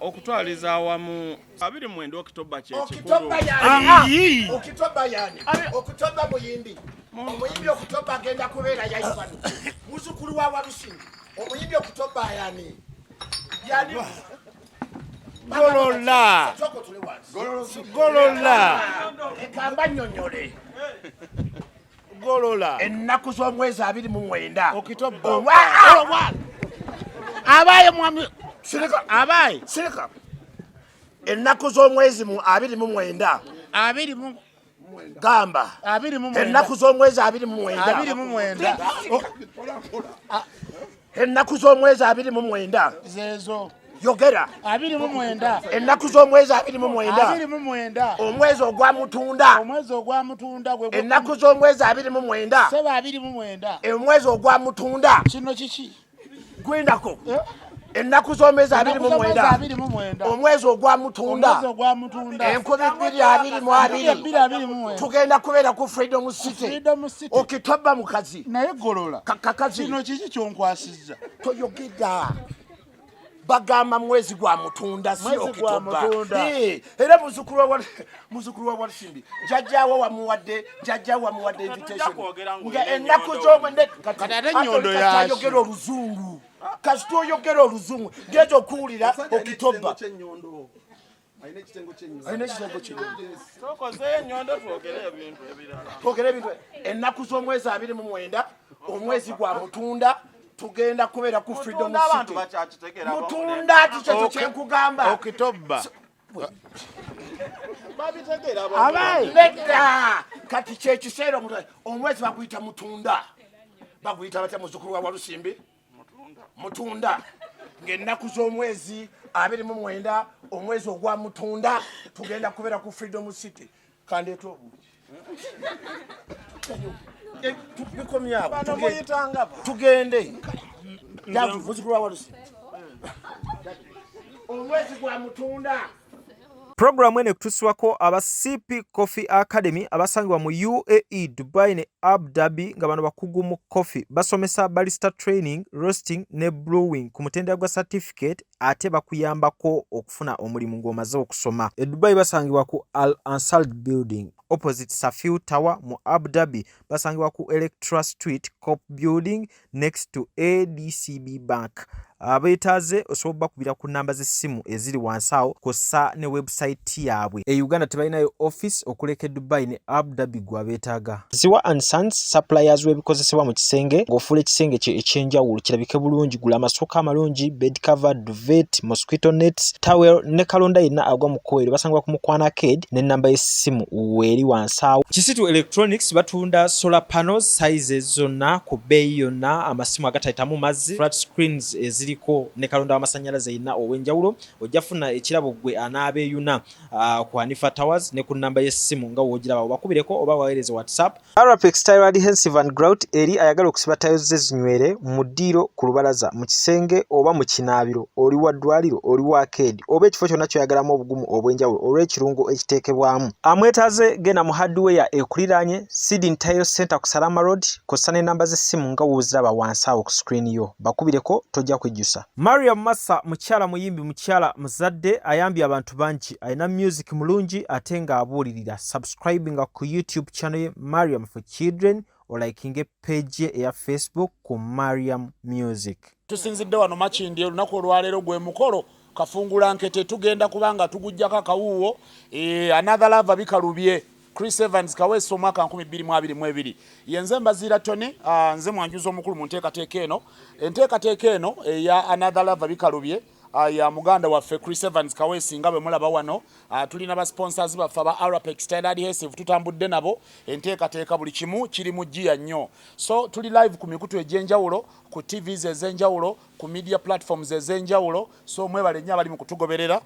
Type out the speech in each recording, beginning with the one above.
okutwaliza awamu 29 Oktoba Oktoba yani Oktoba muyimbi omuyimbi Oktoba agenda kubeera yaifano muzukulu wa Walusimbi omuyimbi Oktoba yani Golola ekamba nnyonnyole Golola ennaku z'omwezi 29 Oktoba abaye mwami sirika ennaku z'omwezi 29 gamba ennaku z'omwezi 29 ennaku z'omwezi 29 zezo yogera 29 ennaku z'omwezi 29 omwezi ogwa mutunda gwe ennaku z'omwezi 29 seba 29 omwezi ogwa mutunda kino kiki gwindako ennaku z'omwezi 29 omwezi ogwa mutunda enkubi 2022 tugenda kubeera ku Freedom City Oktoba mukazi naye Golola kakazi kino kiki kyonkwasizza toyogeda bagamba mwezi gwa mutunda si Oktoba era muzukulu wa Walusimbi jajjawo wamuwadde invitation nga ennaku z'omwezi Enyondo yayogera oluzungu kasito oyogera oluzungu ngezo okuwulira Oktoba ayina ekitengo twogere ebintu ennaku z'omwezi 29 omwezi gwa mutunda tugenda kubeera ku Freedom City mutunda tikyo kyenkugamba Oktoba nedda kati kyekiseera omwezi baguyita mutunda baguyita batya muzukulu wa Walusimbi mutunda ng'ennaku z'omwezi 29 omwezi ogwa mutunda tugenda kubeera ku Freedom City kandeeta obuugi bikomyabo tugende muzukulu wa Walusimbi omwezi gwa mutunda. Programu ene kutuswako aba CP Coffee Academy abasangibwa mu UAE, Dubai ne Abu Dhabi nga bano bakugu mu coffee basomesa barista training, roasting ne brewing ku mutendera gwa certificate ate bakuyambako okufuna omulimu ng'omaze okusoma. E Dubai basangibwa ku Al Ansal Building opposite Safiu Tower. Mu Abu Dhabi basangibwa ku Electra Street Cop Building next to ADCB Bank. Abeetaze osobola bakubira ku namba z'essimu eziri wansawo kosa ne website yaabwe. E Uganda tebalinayo office okuleka Dubai ne Abu Dhabi gwa beetaaga. Ziwa and Sons suppliers w'ebikozesebwa mu kisenge ng'ofuula ekisenge kye ekyenjawulo kirabike bulungi. Gula amasooka amalungi, bed cover, duvet, mosquito nets, towel ne kalonda yenna agwa mu kkoero. Basangibwa ku Mukwana Arcade n'ennamba y'essimu weeri wansawo. Kisitu Electronics batunda solar panels sizes zonna ku bbeeyi yonna, amasimu agatayitamu mazzi, flat screens eziriko ne kalonda w'amasannyalaze yenna ow'enjawulo. Ojja funa ekirabo gwe anaabeeyuna ku Hanifa Towers ne ku nnamba y'essimu nga woogiraba bakubireko oba waweereze WhatsApp. Arapex Tile Adhesive and Grout eri ayagala okusiba tayo ze zinywere mu ddiiro, ku lubalaza, mu kisenge oba mu kinaabiro, oli wa ddwaliro, oli wa arcade oba ekifo kyonna kyoyagalamu obugumu obw'enjawulo olw'ekirungo ekiteekebwamu. Amwetaaze genda mu hardware ekuliraanye Sidin Tile Center ku Salama Road kosa n'ennamba z'essimu nga wooziraba wansi awo ku screen yo. Bakubireko tojja kujjusa. Mariam Massa mukyala muyimbi, mukyala muzadde ayambye abantu bangi, alina music mulungi ate nga abuulirira. Subscribinga ku YouTube channel ye Mariam for Children olikinge page ye eya Facebook ku Mariam Music. Tusinzidde wano Makindi olunaku olwaleero gwe mukolo kafungula nkete tugenda kubanga tugujjako akawuwo Another Love bikalubye Chris Evanz kaweesa omwaka 2022 yenze mbazira Tony nze mwanjuza omukulu mu nteekateeka eno. Enteekateeka eno eya Another Love bikalubye ya muganda waffe Chris Evanz kaweesi nga bwe mulaba wano. Tulina ba sponsors baffe aba Arapex Tile Adhesive tutambudde nabo. Enteekateeka buli kimu kiri mu jjiya nnyo. So tuli live ku mikutu egy'enjawulo, ku TVs ez'enjawulo, ku media platforms ez'enjawulo. So mwebale nnyo abali mu kutugoberera.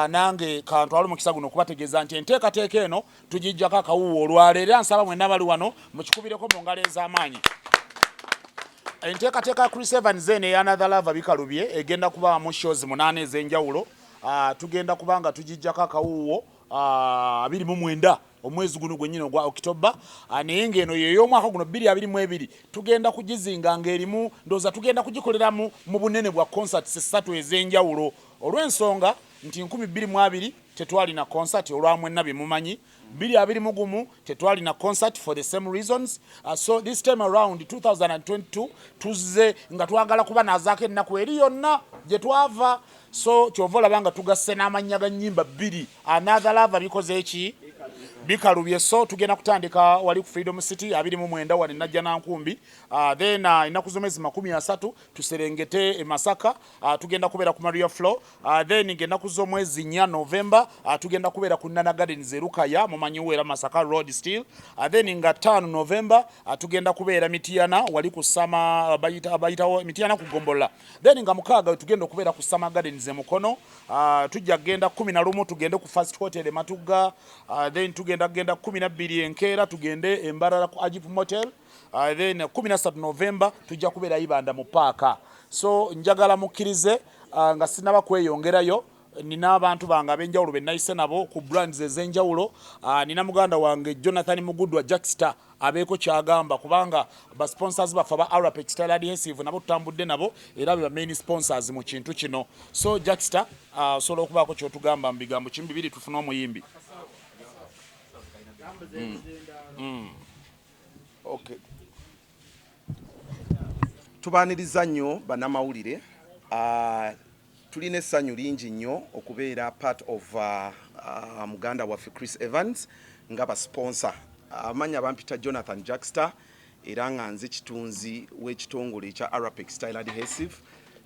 Nange kantwala omukisa guno okubategeeza nti enteekateeka eno tugijjako akawuwo olwaleero. Nsaba mwenna bali wano mukikubireko mu ngalo ez'amaanyi. Enteekateeka Chris Evanz ene Another Love bikalubye egenda kuba mu shows 8 ez'enjawulo. Tugenda kubanga tugijjako akawuwo 29 omwezi guno gwennyini ogwa Oktoba. Naye ng'eno y'ey'omwaka guno 2022 tugenda kugizinga ng'erimu ndowooza tugenda kugikoleramu mu bunene bwa concerts 3 ez'enjawulo. Olw'ensonga nti 2022 tetwali na concert olwamwe nabi mumanyi 2021 tetwali na concert for the same reasons. So this time around 2022 tuzze nga twagala kuba nazaako ennaku eri yonna gye twava. So kyovola banga tugasse n'amannya ga nnyimba 2 Another Love bikoze eki bikalubye. So tugenda kutandika wali ku Freedom City 29 wali najja na nkumbi. Then inaku zomezi 30 tuserengete e Masaka. Tugenda kubeera ku Maria Flow. Then ngenda kuzo mwezi 4 November tugenda kubeera ku Nana Gardens Rukaya mumanyi wera Masaka Road still. Then nga 5 November tugenda kubeera Mitiana wali ku Sama bayita Mitiana ku Gombola. Then nga 6 tugenda kubeera ku Sama Gardens Mukono. Tujja genda 11 tugende ku First Hotel Matuga. Then tugenda 12 Enkeera tugende Embarara ku Ajip Motel. Then 13 November tujja kubeera Ibanda mu Paaka. So njagala mukkirize nga sinaba kweyongerayo. Nina abantu bange ab'enjawulo be nayise nabo ku brands ez'enjawulo. Nina muganda wange Jonathan Mugudwa Jackstar abeeko kyagamba kubanga ba sponsors bafa ba Arapex Style Adhesive nabo tutambudde nabo era be main sponsors mu kintu kino. So Jackstar solo okubaako kyotugamba mu bigambo kimu 2 tufuna omuyimbi. Okay. Tubaniriza nnyo bannamawulire. Tulina essanyu lingi nnyo okubeera part of muganda waffe Chris Evanz nga ba sponsor. Amanya bampita Jonathan Jackstar era nga nze kitunzi w'ekitongole ekya Arapex Style Adhesive.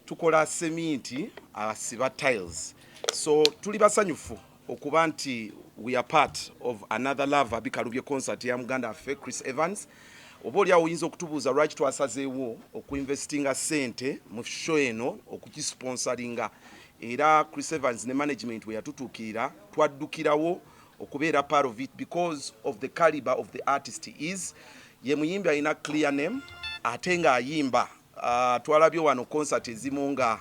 Tukola seminti asiba tiles. So tuli basanyufu okuba nti we are part of Another Love bikalubye concert ya muganda waffe Chris Evanz. Oba oli awo oyinza okutubuuza lwaki twasazeewo okuinvestinga ssente mu show eno okukisponsoringa era Chris Evanz ne management we yatutuukirira twaddukirawo okubeera part of it because of the caliber of the artist is ye muyimbi alina clear name ate nga ayimba. Twalabye wano concert ezimu nga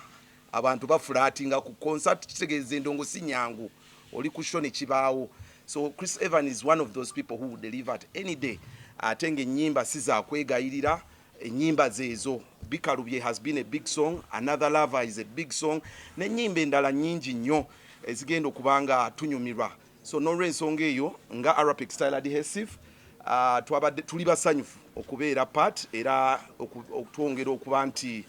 abantu bafulatinga ku concert kitegeeza endongo si nyangu oli ku show ne kibaawo. So Chris Evanz is one of those people who will deliver at any day. Atenge ennyimba siza kwegayirira ennyimba zezo. Bikalubye has been a big song. Another Lover is a big song. N'ennyimba endala nnyingi nnyo ezigenda okubanga tunyumirwa. So n'olw'ensonga eyo nga Arapex Style Adhesive twabadde tuli basanyufu okubeera part era okutwongera okuba nti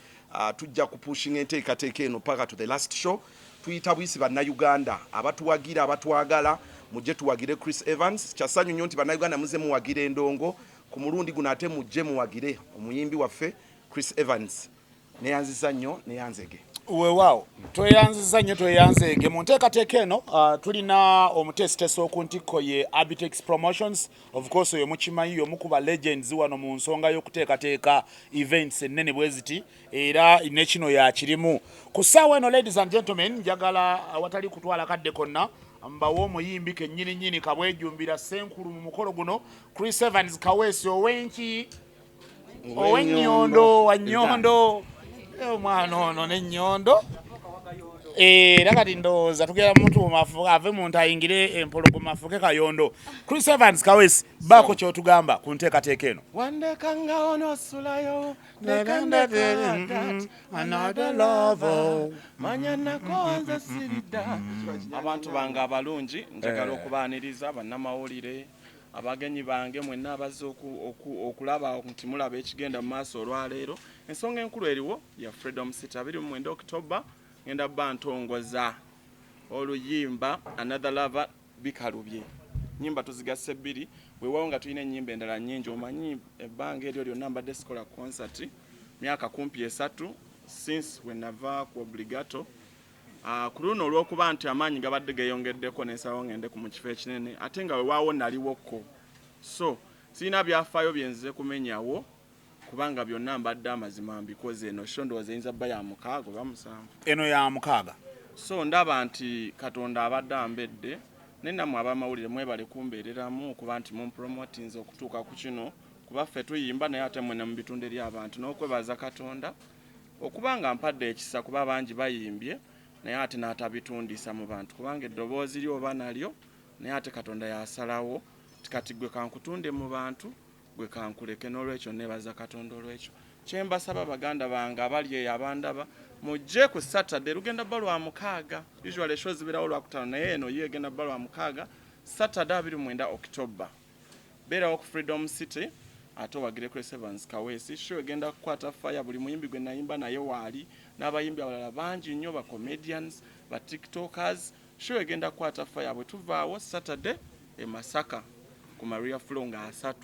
tujja kupushinga enteekateeka eno paka to the last show. Tuyita buyisi bannayuganda abatuwagira abatwagala mujje tuwagire Chris Evanz. Kyasanyu nnyo nti bannayuganda muze muwagire endongo ku mulundi guno ate mujje muwagire omuyimbi waffe Chris Evanz. Neyanziza nnyo neyanzege. Weewaawo tweyanziza nnyo tweyanzege mu nteekateeka eno. Tulina omutesiteso okuntiko ye Abitex Promotions. Of course oyo mukimanyi omu ku ba legends wano mu nsonga y'okuteekateeka events ennene bwe ziti era ne kino yakirimu. Ku ssaawa eno ladies and gentlemen njagala awatali kutwala kadde konna mbawo omuyimbi kennyini kabwejumbira senkulu mu mukolo guno Chris Evanz Kaweesi owenki Enyondo wa Nyondo. Omwana ono n'Enyondo era kati ndowooza tugera muntu ave muntu ayingire empologoma afuke kayondo. Chris Evanz Kaweesi baako kyotugamba ku nteekateeka eno. Wandeka nga onosulayo Another Love manya nakonze sirida. Abantu bange abalungi njagala okubaaniriza bannamawulire abagenyi bange mwenna abazze okulaba nti mulaba ekigenda mu maaso olwaleero. Ensonga enkulu eriwo ya Freedom City 29 October ngenda bantongoza oluyimba Another Love bikalubye. Nyimba tuzigasse 2 weewawo nga tulina ennyimba endala nnyingi. Omanyi ebbanga eryo lyonna mbadde sikola concert myaka 3 since when nava ku obligato. Ku luno olw'okuba nti amaanyi gabadde geeyongeddeko n'ensalawo ngende ku mu kifo ekinene ate nga weewaawo naliwoko. So sirina byafaayo byenzize kumenyawo kubanga byonna mbadde amazima mbikoze. Eno show ndowooza eyinza bba ya 6 oba 7. eno ya 6. So ndaba nti Katonda abadde ambedde nennammwe abamawulire mwebale kumbeereramu okuba nti mumpromotinze okutuuka ku kino kuba ffe tuyimba naye ate mwena mu bitundu eri abantu n'okwebaza Katonda okuba nga mpadde ekisa kuba bangi bayimbye naye ate n'atabitundisa mu bantu kubanga eddoboozi lyo oba nalyo naye ate Katonda yasalawo tikati gwe kankutunde mu bantu gwe kankuleke. N'olwekyo nebaza Katonda olwekyo. Kyembasaba baganda bange abali eyo abandaba mujje ku Saturday lugenda balwa mukaaga usually shows zibirawo lwakutano naye eno yo egenda balwa mukaaga Saturday 29 October beera ku Freedom City ate wagire Chris Evanz Kawesi show egenda kukwata fire buli muyimbi gwe nayimba naye waali n'abayimbi abalala bangi nnyo ba comedians ba tiktokers show egenda kukwata fire bwe tuvaawo Saturday e Masaka ku Maria Flow nga 3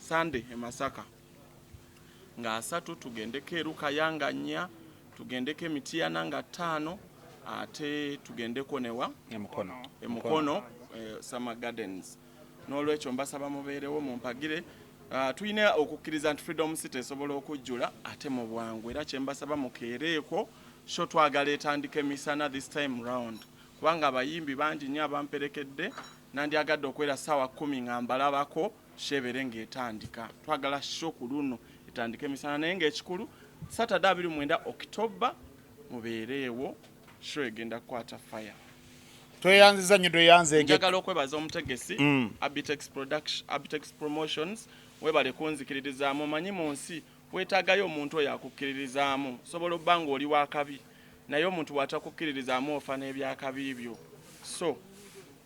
Sunday e Masaka nga 3 tugendeko eruka yanga nnya tugendeko emitiana nga 5 ate tugendeko newa emukono Summer Gardens n'olwekyo mbasaba mubeerewo mumpagire tuyina okukkiriza nti Freedom City esobola okujjula ate mu bwangu era kyembasaba mukeereeko sho twagala etandika emisana this time round kubanga abayimbi bangi nnyo abamperekedde nandyagadde okwera ssaawa 10 nga mbalabako shebere ng'etandika twagala sho ku luno etandika emisana naye ng'ekikulu Saturday 29 October mubeereewo sho egenda kukwata fire. Tweyanziza nnyo tweyanzeege. Njagala okwebaza omutegesi Abitex Promotions webale kunzikiririzaamu manyi mu nsi weetaagayo omuntu oyo akukkiririzaamu sobola obbanga oli wakabi naye omuntu bw'atakukkiririzaamu ofa n'ebyakabi byo so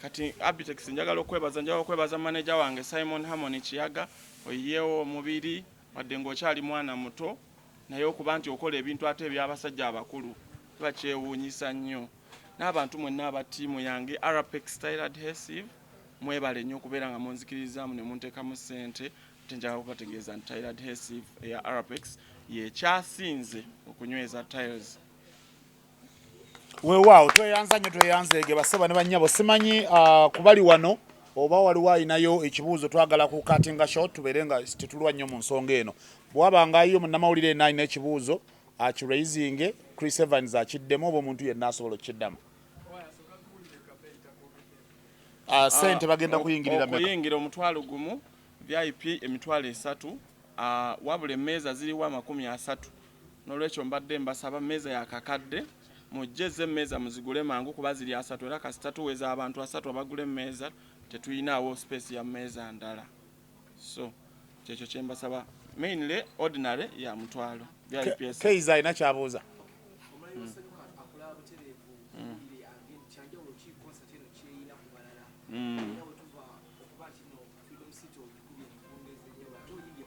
kati Abitex njagala okwebaza manager wange Simon Harmony Kiyaga oyiyewo omubiri wadde ng'okyali mwana muto naye okuba nti okola ebintu ate eby'abasajja abakulu bakyewuunyisa nnyo n'abantu mwenna aba ttiimu yange Arapex Style Adhesive mwebale nnyo okubeera nga munzikirizaamu ne munteekamu ssente ate njagala okubategeeza nti Style Adhesive eya Arapex yekyasinze okunyweza tiles. Weewaawo tweyanza nnyo tweyanzeege baseba ne bannyabo simanyi kubali wano oba waliwo ayinayo ekibuuzo twagala ku katinga shot tubeere nga tetulwa nnyo mu nsonga eno bw'abangayo munnamawulire yenna alina ekibuuzo akiraisinge Chris Evanz akiddemu oba omuntu yenna asobola okiddamu. Sente bagenda kuyingirira mmeka? Okuyingira omutwalo gumu VIP emitwalo 3 wabula emmeeza ziriwo 30 n'olwekyo mbadde mbasaba mmeeza yakakadde mujjeze emmeeza muzigule mangu kuba ziri 3 era kasita tuweza abantu 3 abagula emmeeza tetuyinaawo space ya mmeeza ndala so kyekyo kyembasaba mainly ordinary ya mutwalo VIP Keiza ina kyabuuza.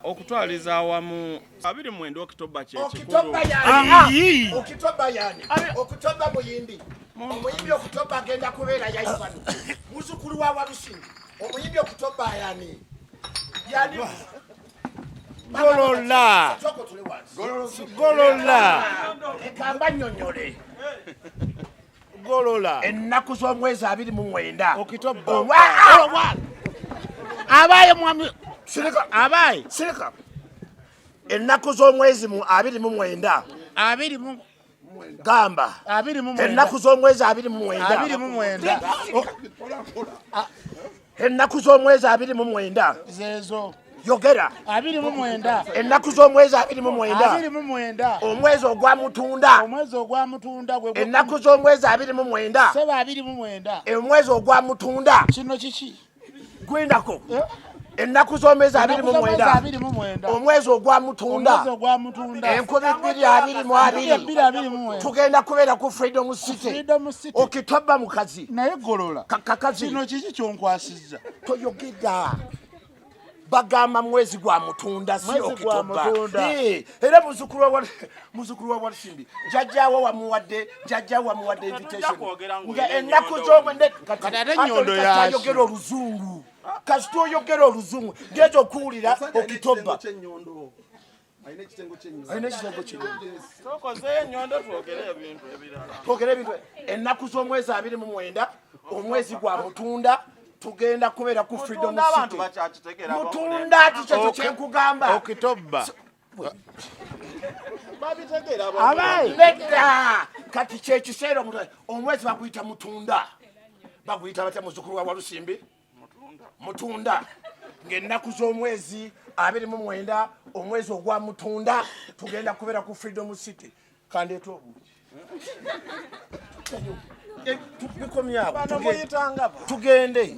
Okutwaliza awamu 29 October Okitoba yani Okitoba muyimbi omuyimbi Okitoba agenda kubeera yaifano muzukulu wa Walusimbi omuyimbi Okitoba yani Golola ekamba nnyonnyole Golola ennaku z'omwezi 29 Okitoba abaye mwami abaye sirika ennaku z'omwezi 29 gamba ennaku z'omwezi 29 ennaku z'omwezi 29 zezo yogera 29 ennaku z'omwezi 29 omwezi ogwa mutunda ennaku z'omwezi 29 seba 29 omwezi ogwa mutunda kino kiki gwindako ennaku z'omwezi 29 omwezi ogwa mutunda 2022 tugenda kubeera ku Freedom City Okitoba mukazi naye Golola kakazi kino kiki kyonkwasizza toyogeda bagamba mwezi gwa mutunda si Okitoba era muzukulu wa Walusimbi jajjawo wamuwadde invitation nga ennaku z'omwezi kati ate Enyondo yayogera oluzungu kasita oyogera oluzungu ngezo okuwulira Okitoba ayina ekitengo ky'Enyondo tokoze Enyondo twogere ebintu ennaku z'omwezi 29 omwezi gwa mutunda tugenda kubeera ku Freedom City mutunda tikyo kyenkugamba Okitoba nedda kati kyekiseera omwezi baguyita mutunda baguyita batya muzukulu wa Walusimbi mutunda ng'ennaku z'omwezi 29 omwezi ogwa mutunda tugenda kubeera ku Freedom City kandeeta obungi bikomyabo tugende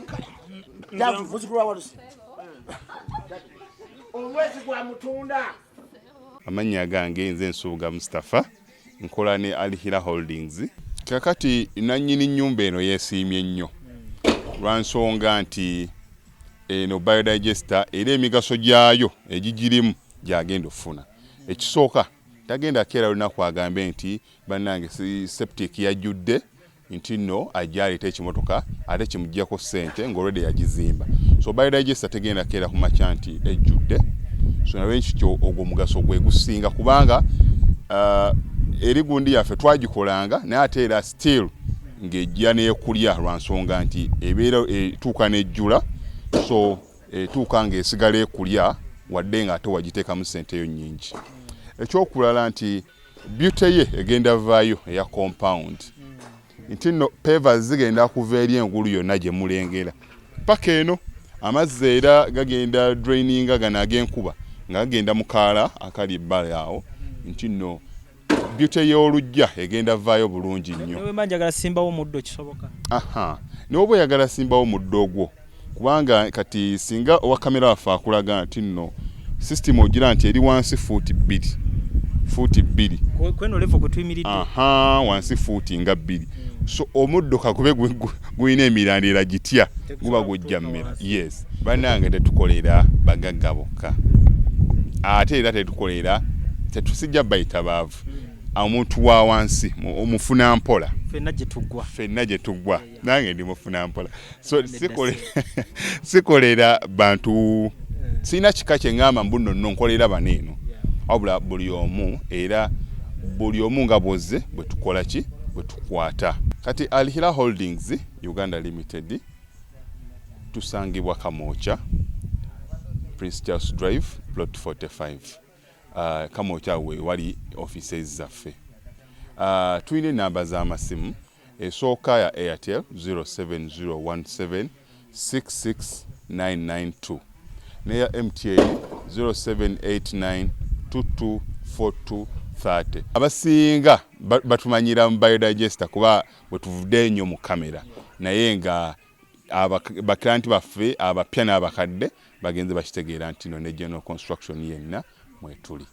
muzukulu wa Walusimbi omwezi gwa mutunda. Amannya gange nze Nsuuga Mustafa nkola ne Alihira Holdings. Kakati nannyini nnyumba eno yeesiimye nnyo lwansonga nti eno biodigester era emigaso gyayo egigirimu gyagenda ofuna. Ekisooka tagenda keera lunaku agambe nti bannange septic yajjudde nti nno ajja aleeta ekimotoka ate kimuggyako ssente ng'olwedde yagizimba. So biodigester tegenda keera ku makya nti ejjudde. So nawe ekyo ogwo omugaso gwe gusinga kubanga eri gundi yaffe twagikolanga naye ate era still ng'ejja n'ekulya lwansonga nti ebeera etuuka n'ejjula. So etuuka ng'esigala ekulya wadde nga ate wagiteekamu ssente yo nnyingi. Ekyokulala nti beauty ye egenda vaayo eya compound. Nti nno pavers zigenda kuva eri engulu yonna gye mulengera. Paka eno amazzi era gagenda draininga gano ag'enkuba nga gagenda mu kaala akali ebbali awo. Nti nno beauty y'olujja egenda vaayo bulungi nnyo. Newe manjagala simbawo muddo kisoboka. N'oba oyagala simbawo muddo ogwo kubanga kati singa owa kamera waffe akulaga nti nno system ogira nti eri wansi fuuti 2. Kweno level kwe tuyimiridde. Wansi fuuti nga 2. So omuddo kakube guyina emirandira gitya guba gujja mmera. Yes. Bannange tetukolera bagagga bokka. Ate era tetusijja bayita baavu. Omuntu wa wansi omufuna mpola. Fenna gye tuggwa. Nange ndi mufuna mpola. So sikolera bantu sina kika kye ngamba mbuno nno nkolera baneeno. Wabula buli omu era buli omu nga bwozze bwe tukola ki bwe tukwata. Kati Alihira Holdings Uganda Limited tusangibwa Kamoocha Prince Charles Drive plot 45. Kamoocha we wali offices zaffe. Tuyina namba z'amasimu esooka ya Airtel 07017 66992 neya MTN 0789 224230. Abasinga batumanyira mu biodigester kuba bwe tuvudde nnyo mu kamera naye nga abaklanti baffe abapya n'abakadde bagenze bakitegeera nti no ne general construction yenna mwetuli.